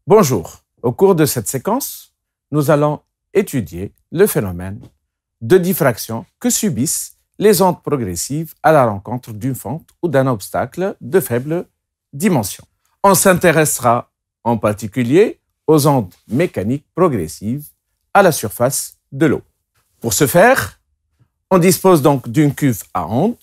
Bonjour. Au cours de cette séquence, nous allons étudier le phénomène de diffraction que subissent les ondes progressives à la rencontre d'une fente ou d'un obstacle de faible dimension. On s'intéressera en particulier aux ondes mécaniques progressives à la surface de l'eau. Pour ce faire, on dispose donc d'une cuve à ondes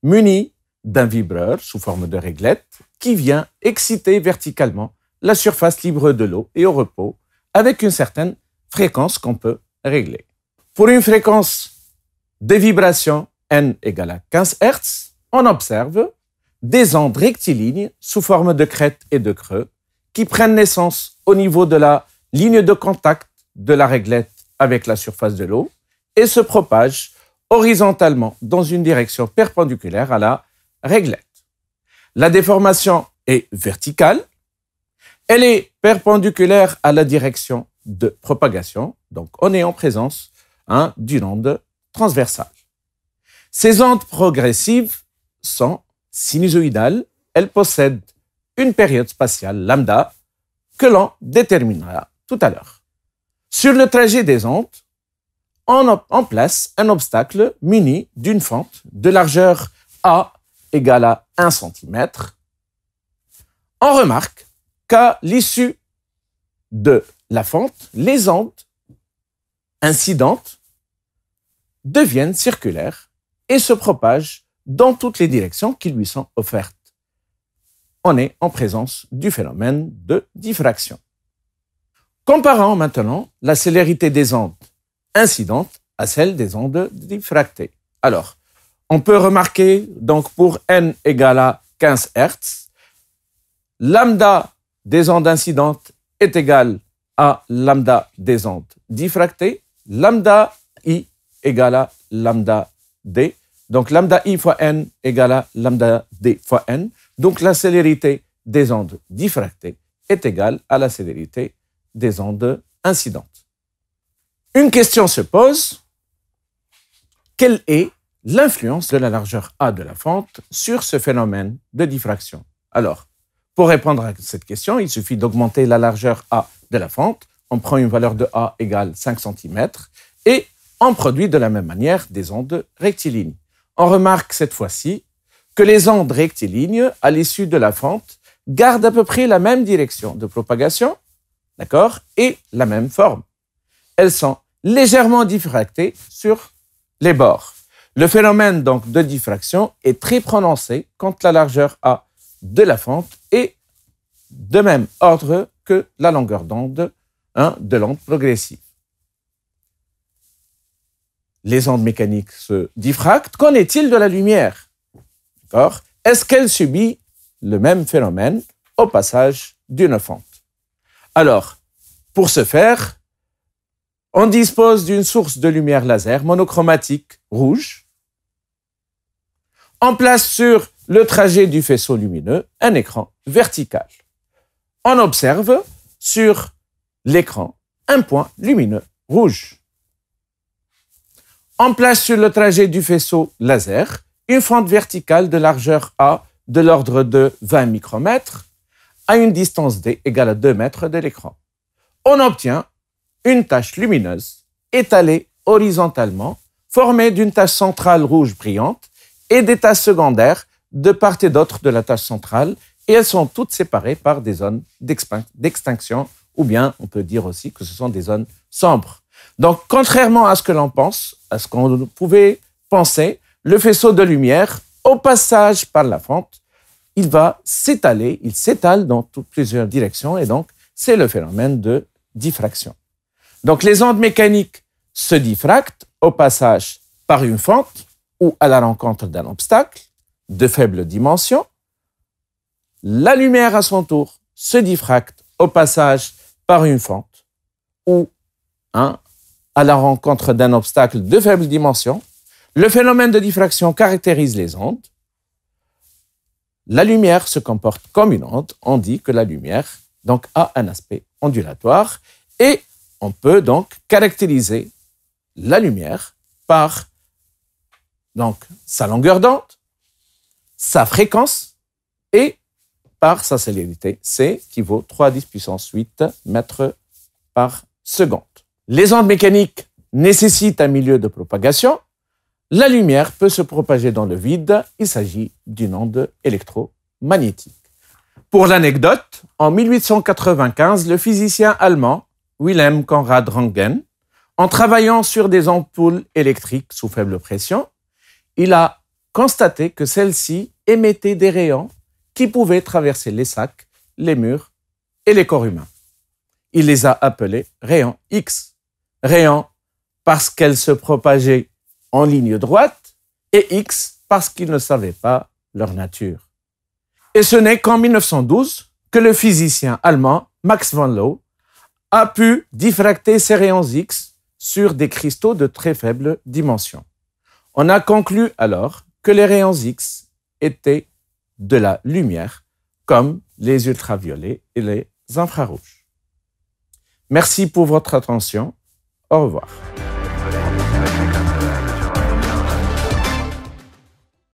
munie d'un vibreur sous forme de réglette qui vient exciter verticalement la surface libre de l'eau et au repos avec une certaine fréquence qu'on peut régler. Pour une fréquence de vibration n égale à 15 Hz, on observe des ondes rectilignes sous forme de crête et de creux qui prennent naissance au niveau de la ligne de contact de la réglette avec la surface de l'eau et se propagent horizontalement dans une direction perpendiculaire à la réglette. La déformation est verticale. Elle est perpendiculaire à la direction de propagation, donc on est en présence d'une onde transversale. Ces ondes progressives sont sinusoïdales, elles possèdent une période spatiale lambda que l'on déterminera tout à l'heure. Sur le trajet des ondes, on place un obstacle muni d'une fente de largeur A égale à 1 cm. On remarque qu'à l'issue de la fente, les ondes incidentes deviennent circulaires et se propagent dans toutes les directions qui lui sont offertes. On est en présence du phénomène de diffraction. Comparons maintenant la célérité des ondes incidentes à celle des ondes diffractées. Alors, on peut remarquer donc pour n égale à 15 Hz, lambda des ondes incidentes est égal à lambda des ondes diffractées, lambda i égale à lambda d. Donc lambda i fois n égale à lambda d fois n. Donc la célérité des ondes diffractées est égale à la célérité des ondes incidentes. Une question se pose, quelle est l'influence de la largeur A de la fente sur ce phénomène de diffraction? Alors, pour répondre à cette question, il suffit d'augmenter la largeur A de la fente. On prend une valeur de A égale 5 cm et on produit de la même manière des ondes rectilignes. On remarque cette fois-ci que les ondes rectilignes, à l'issue de la fente, gardent à peu près la même direction de propagation, d'accord, et la même forme. Elles sont légèrement diffractées sur les bords. Le phénomène donc de diffraction est très prononcé quand la largeur A de la fente est de même ordre que la longueur d'onde de l'onde progressive. Les ondes mécaniques se diffractent. Qu'en est-il de la lumière? Est-ce qu'elle subit le même phénomène au passage d'une fente? Alors, pour ce faire, on dispose d'une source de lumière laser monochromatique rouge. On place sur le trajet du faisceau lumineux un écran vertical. On observe sur l'écran un point lumineux rouge. On place sur le trajet du faisceau laser une fente verticale de largeur A de l'ordre de 20 micromètres à une distance d égale à 2 mètres de l'écran. On obtient une tache lumineuse étalée horizontalement, formée d'une tache centrale rouge brillante et des taches secondaires de part et d'autre de la tache centrale, et elles sont toutes séparées par des zones d'extinction, ou bien on peut dire aussi que ce sont des zones sombres. Donc, contrairement à ce que l'on pense, à ce qu'on pouvait penser, le faisceau de lumière, au passage par la fente, il va s'étaler, il s'étale dans plusieurs directions, et donc c'est le phénomène de diffraction. Donc, les ondes mécaniques se diffractent au passage par une fente ou à la rencontre d'un obstacle de faible dimension. La lumière, à son tour, se diffracte au passage par une fente ou à la rencontre d'un obstacle de faible dimension. Le phénomène de diffraction caractérise les ondes. La lumière se comporte comme une onde. On dit que la lumière donc, a un aspect ondulatoire et on peut donc caractériser la lumière par donc, sa longueur d'onde, sa fréquence et par sa célérité, C, qui vaut 3 à 10 puissance 8 mètres par seconde. Les ondes mécaniques nécessitent un milieu de propagation. La lumière peut se propager dans le vide. Il s'agit d'une onde électromagnétique. Pour l'anecdote, en 1895, le physicien allemand Wilhelm Conrad Röntgen, en travaillant sur des ampoules électriques sous faible pression, il a constaté que celles-ci émettaient des rayons qui pouvaient traverser les sacs, les murs et les corps humains. Il les a appelés rayons X. Rayons parce qu'elles se propageaient en ligne droite et X parce qu'il ne savait pas leur nature. Et ce n'est qu'en 1912 que le physicien allemand Max von Laue a pu diffracter ces rayons X sur des cristaux de très faible dimension. On a conclu alors que les rayons X étaient de la lumière, comme les ultraviolets et les infrarouges. Merci pour votre attention. Au revoir.